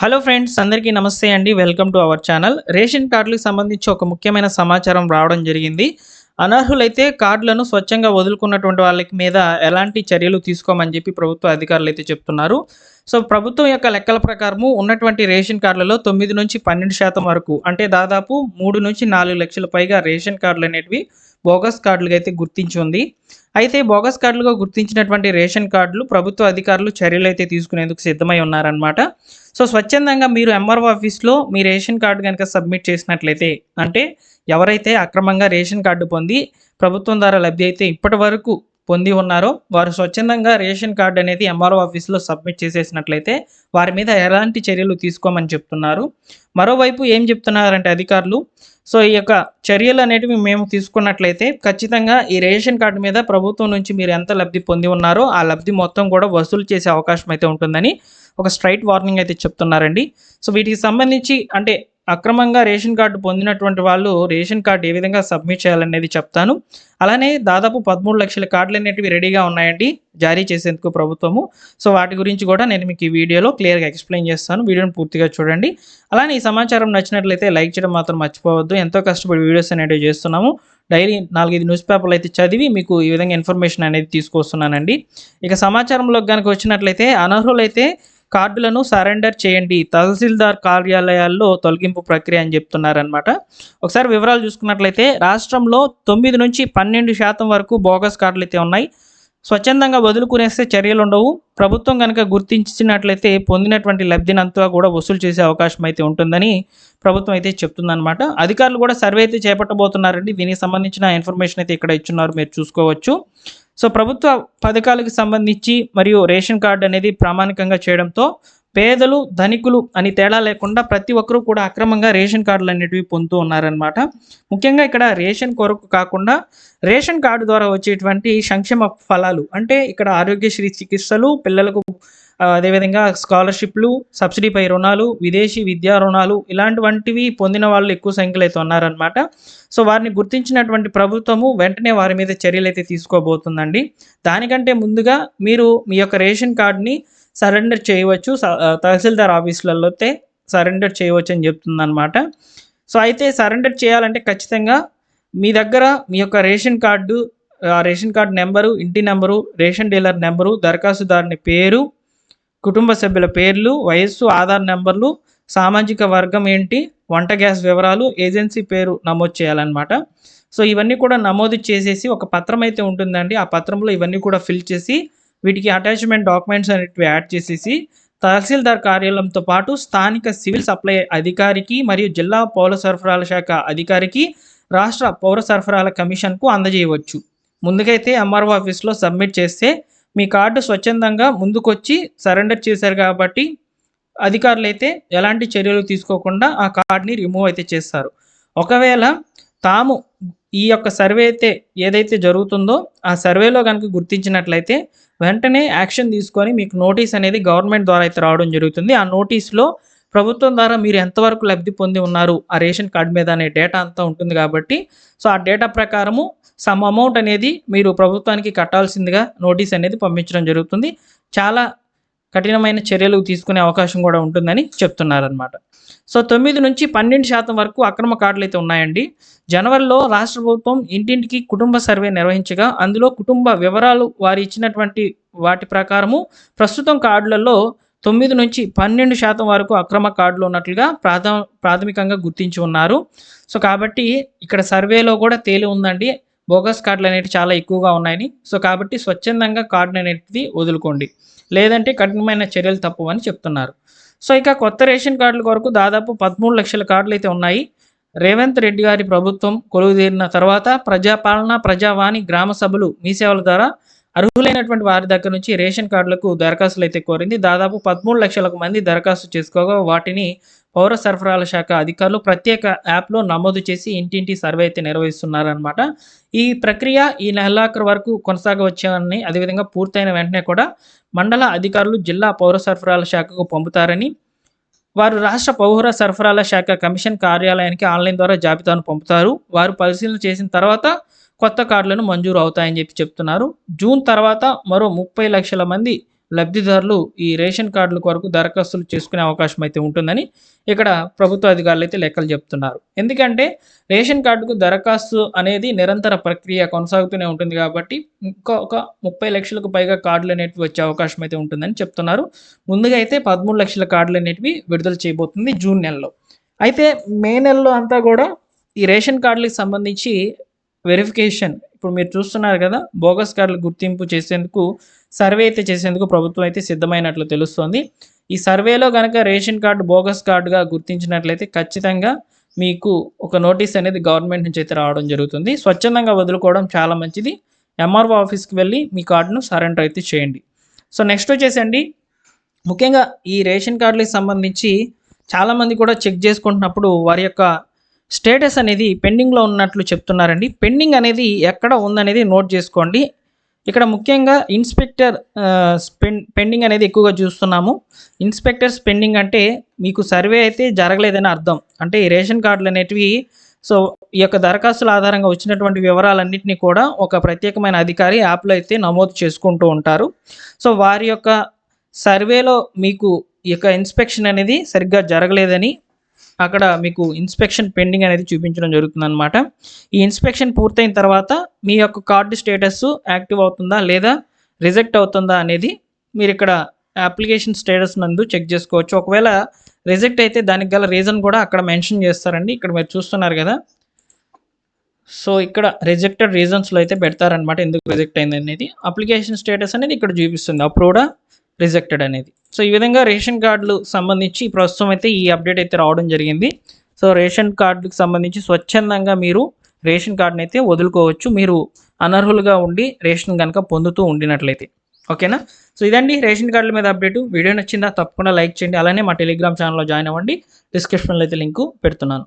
Hello friends, అందరికీ నమస్తే అండి. Welcome to our channel. Ration కార్డులకు సంబంధించి ఒక ముఖ్యమైన సమాచారం రావడం జరిగింది. అనర్హులైతే కార్డులను స్వచ్ఛంగా వదులుకున్నటువంటి వాళ్ళకి మీద ఎలాంటి చర్యలు తీసుకోమని చెప్పి ప్రభుత్వ అధికారులు అయితే చెప్తున్నారు. సో, ప్రభుత్వం యొక్క లెక్కల ప్రకారము ఉన్నటువంటి రేషన్ కార్డులలో 9-12% వరకు, అంటే దాదాపు 3-4 లక్షల పైగా రేషన్ కార్డులు అనేటివి బోగస్ కార్డులుగా అయితే గుర్తించి ఉంది. అయితే బోగస్ కార్డులుగా గుర్తించినటువంటి రేషన్ కార్డులు ప్రభుత్వ అధికారులు చర్యలైతే తీసుకునేందుకు సిద్ధమై ఉన్నారనమాట. సో, స్వచ్ఛందంగా మీరు ఎంఆర్ఓ ఆఫీస్‌లో మీ రేషన్ కార్డ్ గనుక సబ్మిట్ చేసినట్లయితే, అంటే ఎవరైతే అక్రమంగా రేషన్ కార్డు పొంది ప్రభుత్వం ద్వారా లబ్ధి అయితే ఇప్పటి వరకు పొంది ఉన్నారో, వారు స్వచ్ఛందంగా రేషన్ కార్డ్ అనేది ఎంఆర్ఓ ఆఫీస్‌లో సబ్మిట్ చేసేసినట్లయితే వారి మీద ఎలాంటి చర్యలు తీసుకోమని చెప్తున్నారు. మరోవైపు ఏం చెప్తున్నారంటే అధికారులు, సో ఈ యొక్క చర్యలు అనేటివి మేము తీసుకున్నట్లయితే ఖచ్చితంగా ఈ రేషన్ కార్డు మీద ప్రభుత్వం నుంచి మీరు ఎంత లబ్ధి పొంది ఉన్నారో ఆ లబ్ధి మొత్తం కూడా వసూలు చేసే అవకాశం అయితే ఉంటుందని ఒక స్ట్రైట్ వార్నింగ్ అయితే చెప్తున్నారండి. సో వీటికి సంబంధించి అంటే అక్రమంగా రేషన్ కార్డు పొందినటువంటి వాళ్ళు రేషన్ కార్డు ఏ విధంగా సబ్మిట్ చేయాలనేది చెప్తాను. అలానే దాదాపు 13 లక్షల కార్డులు అనేటివి రెడీగా ఉన్నాయండి జారీ చేసేందుకు ప్రభుత్వము. సో వాటి గురించి కూడా నేను మీకు ఈ వీడియోలో క్లియర్‌గా ఎక్స్‌ప్లెయిన్ చేస్తాను. వీడియోని పూర్తిగా చూడండి. అలానే ఈ సమాచారం నచ్చినట్లయితే లైక్ చేయడం మాత్రం మర్చిపోవద్దు. ఎంతో కష్టపడి వీడియోస్ అనేటివి చేస్తున్నాము. డైలీ 4, 5 న్యూస్ పేపర్లు అయితే చదివి మీకు ఈ విధంగా ఇన్ఫర్మేషన్ అనేది తీసుకొస్తున్నానండి. ఇక సమాచారంలోకి గనుక వచ్చినట్లయితే అనర్హులైతే కార్డులను సరెండర్ చేయండి. తహసీల్దార్ కార్యాలయాల్లో తొలగింపు ప్రక్రియ అని చెప్తున్నారనమాట. ఒకసారి వివరాలు చూసుకున్నట్లయితే రాష్ట్రంలో 9-12% వరకు బోగస్ కార్డులు అయితే ఉన్నాయి. స్వచ్ఛందంగా వదులుకునేస్తే చర్యలు ఉండవు. ప్రభుత్వం కనుక గుర్తించినట్లయితే పొందినటువంటి లబ్ధినంతా కూడా వసూలు చేసే అవకాశం అయితే ఉంటుందని ప్రభుత్వం అయితే చెప్తుందనమాట. అధికారులు కూడా సర్వే అయితే చేపట్టబోతున్నారండి. దీనికి సంబంధించిన ఇన్ఫర్మేషన్ అయితే ఇక్కడ ఇచ్చున్నారు, మీరు చూసుకోవచ్చు. సో ప్రభుత్వ పథకాలకు సంబంధించి మరియు రేషన్ కార్డు అనేది ప్రామాణికంగా చేయడంతో పేదలు ధనికులు అని తేడా లేకుండా ప్రతి ఒక్కరూ కూడా అక్రమంగా రేషన్ కార్డులు అనేటివి పొందుతూ ఉన్నారనమాట. ముఖ్యంగా ఇక్కడ రేషన్ కొరకు కాకుండా రేషన్ కార్డు ద్వారా వచ్చేటువంటి సంక్షేమ ఫలాలు, అంటే ఇక్కడ ఆరోగ్యశ్రీ చికిత్సలు, పిల్లలకు అదేవిధంగా స్కాలర్షిప్లు, సబ్సిడీపై రుణాలు, విదేశీ విద్యా రుణాలు ఇలాంటివంటివి పొందిన వాళ్ళు ఎక్కువ సంఖ్యలో అయితే ఉన్నారనమాట. సో వారిని గుర్తించినటువంటి ప్రభుత్వము వెంటనే వారి మీద చర్యలైతే తీసుకోబోతుందండి. దానికంటే ముందుగా మీరు మీ యొక్క రేషన్ కార్డ్‌ని సరెండర్ చేయవచ్చు. తహసీల్దార్ ఆఫీసులలో అయితే సరెండర్ చేయవచ్చు అని చెప్తుందనమాట. సో అయితే సరెండర్ చేయాలంటే ఖచ్చితంగా మీ దగ్గర మీ యొక్క ration card, ration card number, ఇంటి నెంబరు, రేషన్ డీలర్ నెంబరు, దరఖాస్తుదారుని పేరు, కుటుంబ సభ్యుల పేర్లు, వయస్సు, ఆధార్ నెంబర్లు, సామాజిక వర్గం ఏంటి, వంట గ్యాస్ వివరాలు, ఏజెన్సీ పేరు నమోదు చేయాలన్నమాట. సో ఇవన్నీ కూడా నమోదు చేసేసి ఒక పత్రం అయితే ఉంటుందండి. ఆ పత్రంలో ఇవన్నీ కూడా ఫిల్ చేసి వీటికి అటాచ్‌మెంట్ డాక్యుమెంట్స్ అనేటివి యాడ్ చేసేసి తహసీల్దార్ కార్యాలయంతో పాటు స్థానిక సివిల్ సప్లై అధికారికి మరియు జిల్లా పౌర సరఫరాల శాఖ అధికారికి, రాష్ట్ర పౌర సరఫరాల కమిషన్‌కు అందజేయవచ్చు. ముందుకైతే ఎంఆర్ఓ ఆఫీస్‌లో సబ్మిట్ చేస్తే మీ కార్డు స్వచ్ఛందంగా ముందుకొచ్చి సరెండర్ చేశారు కాబట్టి అధికారులైతే ఎలాంటి చర్యలు తీసుకోకుండా ఆ కార్డ్‌ని రిమూవ్ అయితే చేస్తారు. ఒకవేళ తాము ఈ యొక్క సర్వే అయితే ఏదైతే జరుగుతుందో ఆ సర్వేలో గనుక గుర్తించినట్లయితే వెంటనే యాక్షన్ తీసుకొని మీకు నోటీస్ అనేది గవర్నమెంట్ ద్వారా అయితే రావడం జరుగుతుంది. ఆ నోటీస్‌లో ప్రభుత్వం ద్వారా మీరు ఎంతవరకు లబ్ధి పొంది ఉన్నారు ఆ రేషన్ కార్డ్ మీద అనే డేటా అంతా ఉంటుంది కాబట్టి, సో ఆ డేటా ప్రకారము సమ్ అమౌంట్ అనేది మీరు ప్రభుత్వానికి కట్టాల్సిందిగా నోటీస్ అనేది పంపించడం జరుగుతుంది. చాలా కఠినమైన చర్యలు తీసుకునే అవకాశం కూడా ఉంటుందని చెప్తున్నారనమాట. సో 9-12% వరకు అక్రమ కార్డులు అయితే ఉన్నాయండి. జనవరిలో రాష్ట్ర ప్రభుత్వం ఇంటింటికి కుటుంబ సర్వే నిర్వహించగా అందులో కుటుంబ వివరాలు వారు ఇచ్చినటువంటి వాటి ప్రకారము ప్రస్తుతం కార్డులలో 9-12% వరకు అక్రమ కార్డులు ఉన్నట్లుగా ప్రాథమికంగా గుర్తించి ఉన్నారు. సో కాబట్టి ఇక్కడ సర్వేలో కూడా తేలి ఉందండి, బోగస్ కార్డులు అనేటివి చాలా ఎక్కువగా ఉన్నాయని. సో కాబట్టి స్వచ్ఛందంగా కార్డుని అనేటిది వదులుకోండి, లేదంటే కఠినమైన చర్యలు తప్పవని చెప్తున్నారు. సో ఇక కొత్త రేషన్ కార్డుల కొరకు దాదాపు 13 లక్షల కార్డులు అయితే ఉన్నాయి. రేవంత్ రెడ్డి గారి ప్రభుత్వం కొలువుదీరిన తర్వాత ప్రజాపాలన, ప్రజావాణి, గ్రామ సభలు, మీ సేవల ద్వారా అర్హులైనటువంటి వారి దగ్గర నుంచి రేషన్ కార్డులకు దరఖాస్తులు అయితే కోరింది. దాదాపు 13 లక్షలకు మంది దరఖాస్తు చేసుకోగా వాటిని పౌర సరఫరాల శాఖ అధికారులు ప్రత్యేక యాప్‌లో నమోదు చేసి ఇంటింటి సర్వే అయితే నిర్వహిస్తున్నారనమాట. ఈ ప్రక్రియ ఈ నెలాఖరు వరకు కొనసాగవచ్చని, అదేవిధంగా పూర్తయిన వెంటనే కూడా మండల అధికారులు జిల్లా పౌర సరఫరాల శాఖకు పంపుతారని, వారు రాష్ట్ర పౌర సరఫరాల శాఖ కమిషన్ కార్యాలయానికి ఆన్లైన్ ద్వారా జాబితాను పంపుతారు. వారు పరిశీలన చేసిన తర్వాత కొత్త కార్డులను మంజూరు అవుతాయని చెప్తున్నారు. జూన్ తర్వాత మరో 30 లక్షల మంది లబ్ధిదారులు ఈ రేషన్ కార్డుల కొరకు దరఖాస్తులు చేసుకునే అవకాశం అయితే ఉంటుందని ఇక్కడ ప్రభుత్వ అధికారులు అయితే లెక్కలు చెప్తున్నారు. ఎందుకంటే రేషన్ కార్డుకు దరఖాస్తు అనేది నిరంతర ప్రక్రియ కొనసాగుతూనే ఉంటుంది కాబట్టి ఒక 30 లక్షలకు పైగా కార్డులు అనేటివి వచ్చే అవకాశం అయితే ఉంటుందని చెప్తున్నారు. ముందుగా అయితే 13 లక్షల కార్డులు అనేటివి విడుదల చేయబోతుంది జూన్ నెలలో. అయితే మే నెలలో అంతా కూడా ఈ రేషన్ కార్డులకు సంబంధించి వెరిఫికేషన్ ఇప్పుడు మీరు చూస్తున్నారు కదా, బోగస్ కార్డుల గుర్తింపు చేసేందుకు సర్వే అయితే చేసేందుకు ప్రభుత్వం అయితే సిద్ధమైనట్లు తెలుస్తోంది. ఈ సర్వేలో కనుక రేషన్ కార్డు బోగస్ కార్డుగా గుర్తించినట్లయితే ఖచ్చితంగా మీకు ఒక నోటీస్ అనేది గవర్నమెంట్ నుంచి అయితే రావడం జరుగుతుంది. స్వచ్ఛందంగా వదులుకోవడం చాలా మంచిది. ఎంఆర్ఓ ఆఫీస్కి వెళ్ళి మీ కార్డును సరెండర్ అయితే చేయండి. సో నెక్స్ట్ వచ్చేసండి, ముఖ్యంగా ఈ రేషన్ కార్డులకు సంబంధించి చాలామంది కూడా చెక్ చేసుకుంటున్నప్పుడు వారి యొక్క స్టేటస్ అనేది పెండింగ్లో ఉన్నట్లు చెప్తున్నారండి. పెండింగ్ అనేది ఎక్కడ ఉందనేది నోట్ చేసుకోండి. ఇక్కడ ముఖ్యంగా ఇన్స్పెక్టర్ పెండింగ్ అనేది ఎక్కువగా చూస్తున్నాము. ఇన్స్పెక్టర్స్ పెండింగ్ అంటే మీకు సర్వే అయితే జరగలేదని అర్థం. అంటే ఈ రేషన్ కార్డులు అనేటివి సో ఈ యొక్క దరఖాస్తుల ఆధారంగా వచ్చినటువంటి వివరాలన్నింటినీ కూడా ఒక ప్రత్యేకమైన అధికారి యాప్లో అయితే నమోదు చేసుకుంటూ ఉంటారు. సో వారి యొక్క సర్వేలో మీకు ఈ యొక్క ఇన్స్పెక్షన్ అనేది సరిగ్గా జరగలేదని అక్కడ మీకు ఇన్స్పెక్షన్ పెండింగ్ అనేది చూపించడం జరుగుతుందన్నమాట. ఈ ఇన్స్పెక్షన్ పూర్తయిన తర్వాత మీ యొక్క కార్డు స్టేటస్ యాక్టివ్ అవుతుందా లేదా రిజెక్ట్ అవుతుందా అనేది మీరు ఇక్కడ అప్లికేషన్ స్టేటస్ నందు చెక్ చేసుకోవచ్చు. ఒకవేళ రిజెక్ట్ అయితే దానికి గల రీజన్ కూడా అక్కడ మెన్షన్ చేస్తారండి. ఇక్కడ మీరు చూస్తున్నారు కదా, సో ఇక్కడ రిజెక్టెడ్ రీజన్స్లో అయితే పెడతారనమాట ఎందుకు రిజెక్ట్ అయింది అనేది. అప్లికేషన్ స్టేటస్ అనేది ఇక్కడ చూపిస్తుంది, అప్రూవ్డా రిజెక్టెడ్ అనేది. సో ఈ విధంగా రేషన్ కార్డులు సంబంధించి ప్రస్తుతం అయితే ఈ అప్డేట్ అయితే రావడం జరిగింది. సో రేషన్ కార్డులకు సంబంధించి స్వచ్ఛందంగా మీరు రేషన్ కార్డుని అయితే వదులుకోవచ్చు, మీరు అనర్హులుగా ఉండి రేషన్ కనుక పొందుతూ ఉండినట్లయితే. ఓకేనా? సో ఇదండి రేషన్ కార్డుల మీద అప్డేటు. వీడియో నచ్చిందా తప్పకుండా లైక్ చేయండి. అలానే మా టెలిగ్రామ్ ఛానల్లో జాయిన్ అవ్వండి. డిస్క్రిప్షన్లో అయితే లింకు పెడుతున్నాను.